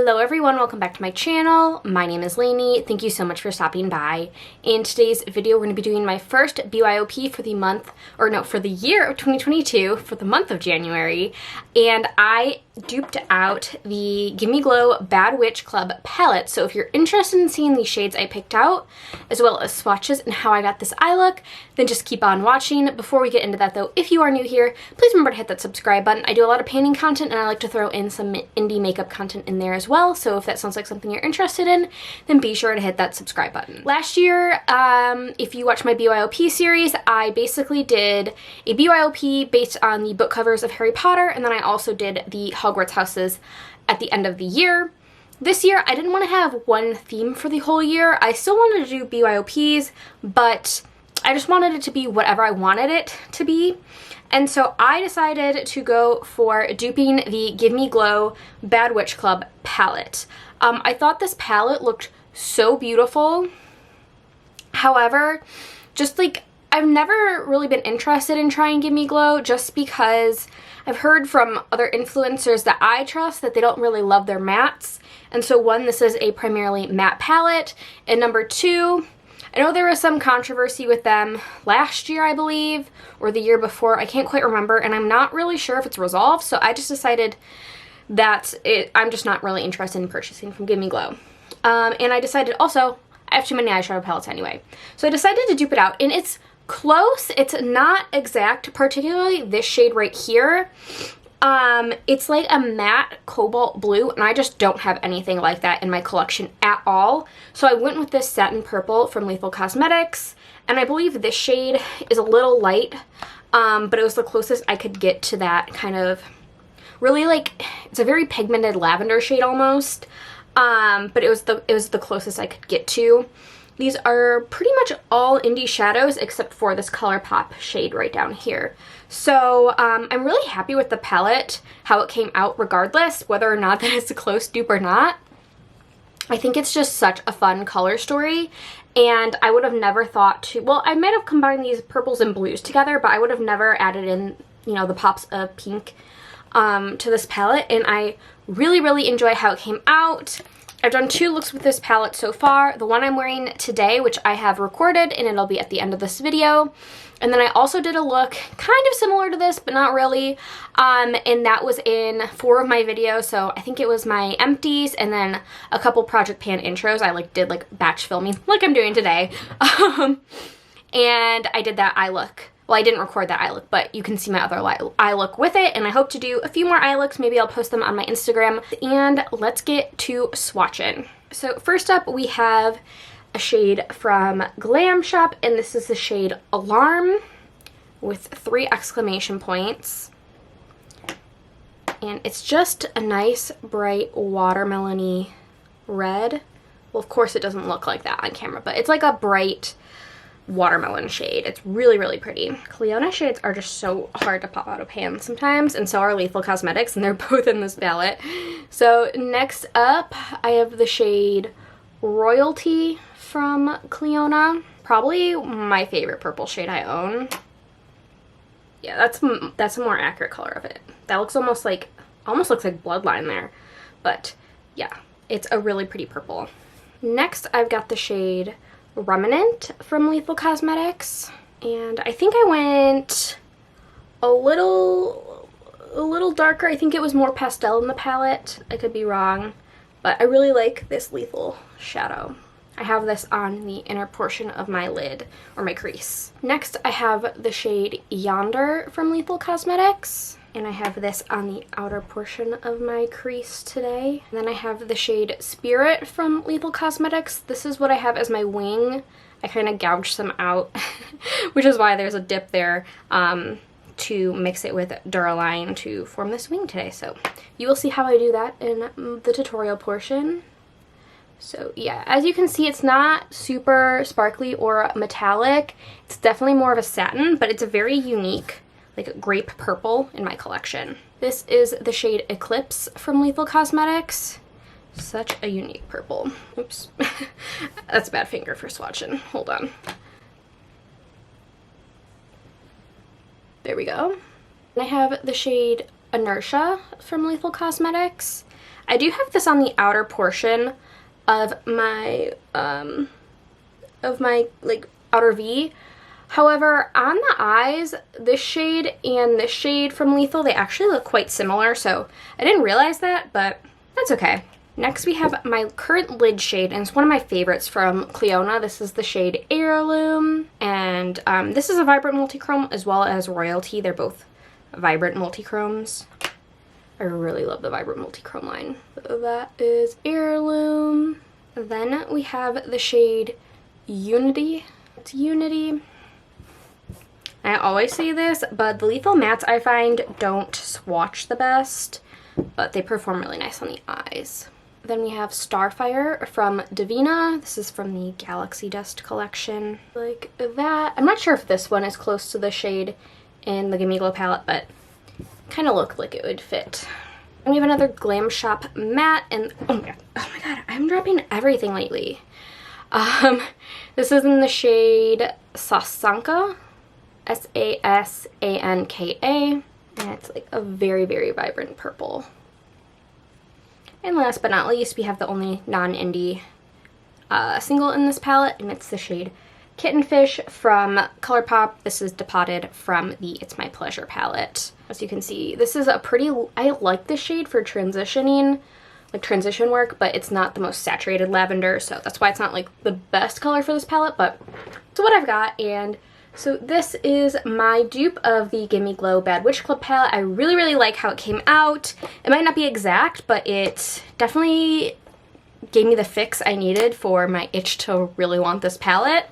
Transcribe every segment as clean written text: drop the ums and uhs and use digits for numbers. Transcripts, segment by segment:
Hello everyone, welcome back to my channel. My name is Lainey. Thank you so much for stopping by. In today's video, we're going to be doing my first BYOP for the year of 2022, for the month of January. And I duped out the Gimme Glow Bad Witch Club palette. So if you're interested in seeing these shades I picked out, as well as swatches and how I got this eye look, then just keep on watching. Before we get into that though, if you are new here, please remember to hit that subscribe button. I do a lot of painting content and I like to throw in some indie makeup content in there as well. So if that sounds like something you're interested in, then be sure to hit that subscribe button. Last year, if you watch my BYOP series, I basically did a BYOP based on the book covers of Harry Potter, and then I also did the Hogwarts houses at the end of the year. This year, I didn't want to have one theme for the whole year. I still wanted to do BYOPs, but I just wanted it to be whatever I wanted it to be. And so I decided to go for duping the Give Me Glow Bad Witch Club palette. I thought this palette looked so beautiful. However, just like, I've never really been interested in trying Give Me Glow just because I've heard from other influencers that I trust that they don't really love their mattes. And so one, this is a primarily matte palette, and number two, I know there was some controversy with them last year, I believe, or the year before. I can't quite remember, and I'm not really sure if it's resolved, so I just decided that I'm just not really interested in purchasing from Give Me Glow. And I decided also, I have too many eyeshadow palettes anyway. So I decided to dupe it out, and it's close. It's not exact, particularly this shade right here. It's like a matte cobalt blue, and I just don't have anything like that in my collection at all. So I went with this satin purple from Lethal Cosmetics, and I believe this shade is a little light, but it was the closest I could get to that kind of really, like, it's a very pigmented lavender shade almost, but it was the closest I could get to. These are pretty much all indie shadows except for this ColourPop shade right down here. So I'm really happy with the palette, how it came out regardless, whether or not that is a close dupe or not. I think it's just such a fun color story, and I would have never thought to, well, I might have combined these purples and blues together, but I would have never added in, you know, the pops of pink to this palette, and I really, really enjoy how it came out. I've done 2 looks with this palette so far. The one I'm wearing today, which I have recorded, and it'll be at the end of this video. And then I also did a look kind of similar to this, but not really. And that was in 4 of my videos. So I think it was my empties and then a couple Project Pan intros. I did batch filming like I'm doing today. And I did that eye look. Well, I didn't record that eye look, but you can see my other eye look with it, and I hope to do a few more eye looks. Maybe I'll post them on my Instagram, and let's get to swatching. So first up, we have a shade from Glam Shop, and this is the shade Alarm with 3 exclamation points. And it's just a nice, bright, watermelon-y red. Well, of course it doesn't look like that on camera, but it's like a bright watermelon shade. It's really, really pretty. Cliona shades are just so hard to pop out of pans sometimes, and so are Lethal Cosmetics, and they're both in this palette. So next up, I have the shade Royalty from Cliona. Probably my favorite purple shade I own. Yeah, that's a more accurate color of it. That looks almost looks like Bloodline there. But yeah, it's a really pretty purple. Next, I've got the shade Remnant from Lethal Cosmetics, and I think I went a little darker. I think it was more pastel in the palette. I could be wrong, but I really like this Lethal shadow. I have this on the inner portion of my lid, or my crease. Next, I have the shade Yonder from Lethal Cosmetics, and I have this on the outer portion of my crease today. And then I have the shade Spirit from Lethal Cosmetics. This is what I have as my wing. I kind of gouged some out, which is why there's a dip there to mix it with Duraline to form this wing today. So you will see how I do that in the tutorial portion. So yeah, as you can see, it's not super sparkly or metallic. It's definitely more of a satin, but it's a very unique, like, grape purple in my collection. This is the shade Eclipse from Lethal Cosmetics. Such a unique purple. Oops. That's a bad finger for swatching. Hold on. There we go. And I have the shade Inertia from Lethal Cosmetics. I do have this on the outer portion of my like outer V. However, on the eyes, this shade and this shade from Lethal, they actually look quite similar, so I didn't realize that, but that's okay. Next we have my current lid shade, and it's one of my favorites from Clionadh. This is the shade Heirloom, and this is a vibrant multichrome as well as Royalty. They're both vibrant multichromes. I really love the vibrant multichrome line. So that is Heirloom. Then we have the shade Unity. It's Unity. I always say this, but the Lethal mattes I find don't swatch the best, but they perform really nice on the eyes. Then we have Starfire from Divina. This is from the Galaxy Dust collection. Like that. I'm not sure if this one is close to the shade in the Gimme Glow palette, but kind of looked like it would fit. And we have another Glam Shop matte, and oh my god, I'm dropping everything lately. This is in the shade Sasanka. Sasanka, and it's like a very, very vibrant purple. And last but not least, we have the only non-indie single in this palette, and it's the shade Kittenfish from ColourPop. This is depotted from the It's My Pleasure palette. As you can see, this is a pretty, I like this shade for transitioning, like transition work, but it's not the most saturated lavender, so that's why it's not like the best color for this palette, but it's what I've got. And so this is my dupe of the Gimme Glow Bad Witch Club palette. I really, really like how it came out. It might not be exact, but it definitely gave me the fix I needed for my itch to really want this palette.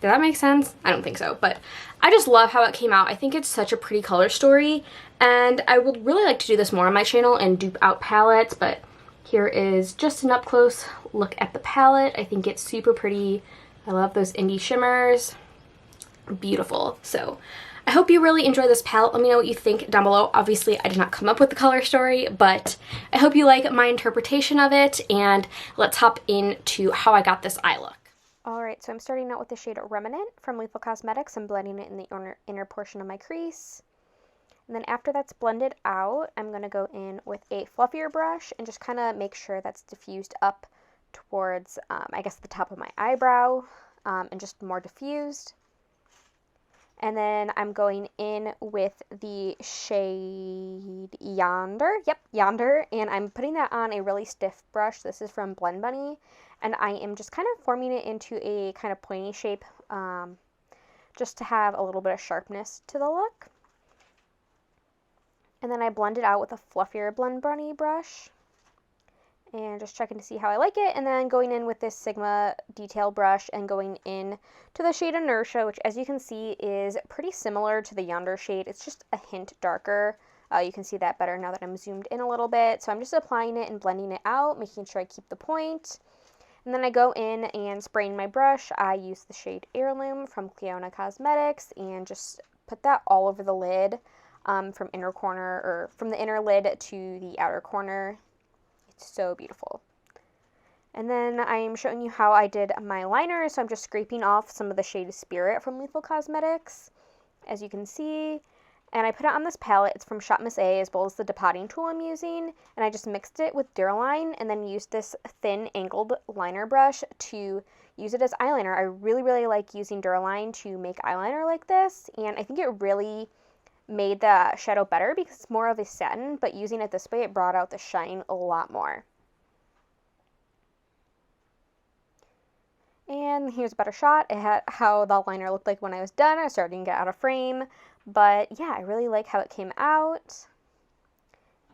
Did that make sense? I don't think so, but I just love how it came out. I think it's such a pretty color story, and I would really like to do this more on my channel and dupe out palettes, but here is just an up-close look at the palette. I think it's super pretty. I love those indie shimmers. Beautiful. So I hope you really enjoy this palette. Let me know what you think down below. Obviously, I did not come up with the color story, but I hope you like my interpretation of it, and let's hop into how I got this eye look. Alright, so I'm starting out with the shade Remnant from Lethal Cosmetics. I'm blending it in the inner portion of my crease. And then after that's blended out, I'm going to go in with a fluffier brush and just kind of make sure that's diffused up towards, I guess, the top of my eyebrow, and just more diffused. And then I'm going in with the shade Yonder. Yep, Yonder. And I'm putting that on a really stiff brush. This is from Blend Bunny. And I am just kind of forming it into a kind of pointy shape, just to have a little bit of sharpness to the look. And then I blend it out with a fluffier Blend Bunny brush. And just checking to see how I like it, and then going in with this Sigma detail brush and going in to the shade Inertia, which as you can see is pretty similar to the Yonder shade. It's just a hint darker. You can see that better now that I'm zoomed in a little bit. So I'm just applying it and blending it out, making sure I keep the point. And then I go in and spraying my brush. I use the shade Heirloom from Clionadh Cosmetics and just put that all over the lid, from inner corner, or from the inner lid to the outer corner. It's so beautiful. And then I'm showing you how I did my liner. So I'm just scraping off some of the shade Spirit from Lethal Cosmetics, as you can see. And I put it on this palette. It's from Shop Miss A, as well as the depotting tool I'm using. And I just mixed it with Duraline and then used this thin angled liner brush to use it as eyeliner. I really, really like using Duraline to make eyeliner like this. And I think it really made the shadow better because it's more of a satin, but using it this way, it brought out the shine a lot more. And here's a better shot at how the liner looked like when I was done. I was starting to get out of frame, but yeah, I really like how it came out.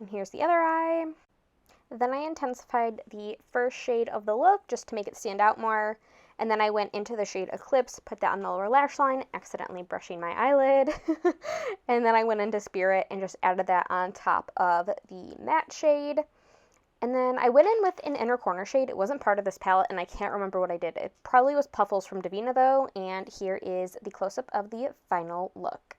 And here's the other eye. Then I intensified the first shade of the look just to make it stand out more. And then I went into the shade Eclipse, put that on the lower lash line, accidentally brushing my eyelid. And then I went into Spirit and just added that on top of the matte shade. And then I went in with an inner corner shade. It wasn't part of this palette, and I can't remember what I did. It probably was Puffles from Divina, though. And here is the close-up of the final look.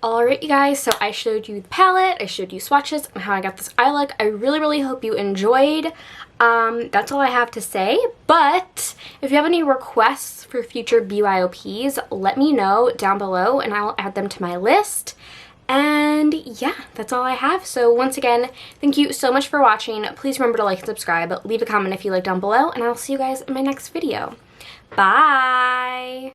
Alright, you guys, so I showed you the palette, I showed you swatches, and how I got this eye look. I really, really hope you enjoyed. That's all I have to say, but if you have any requests for future BYOPs, let me know down below, and I'll add them to my list. And yeah, that's all I have. So once again, thank you so much for watching. Please remember to like and subscribe. Leave a comment if you like down below, and I'll see you guys in my next video. Bye!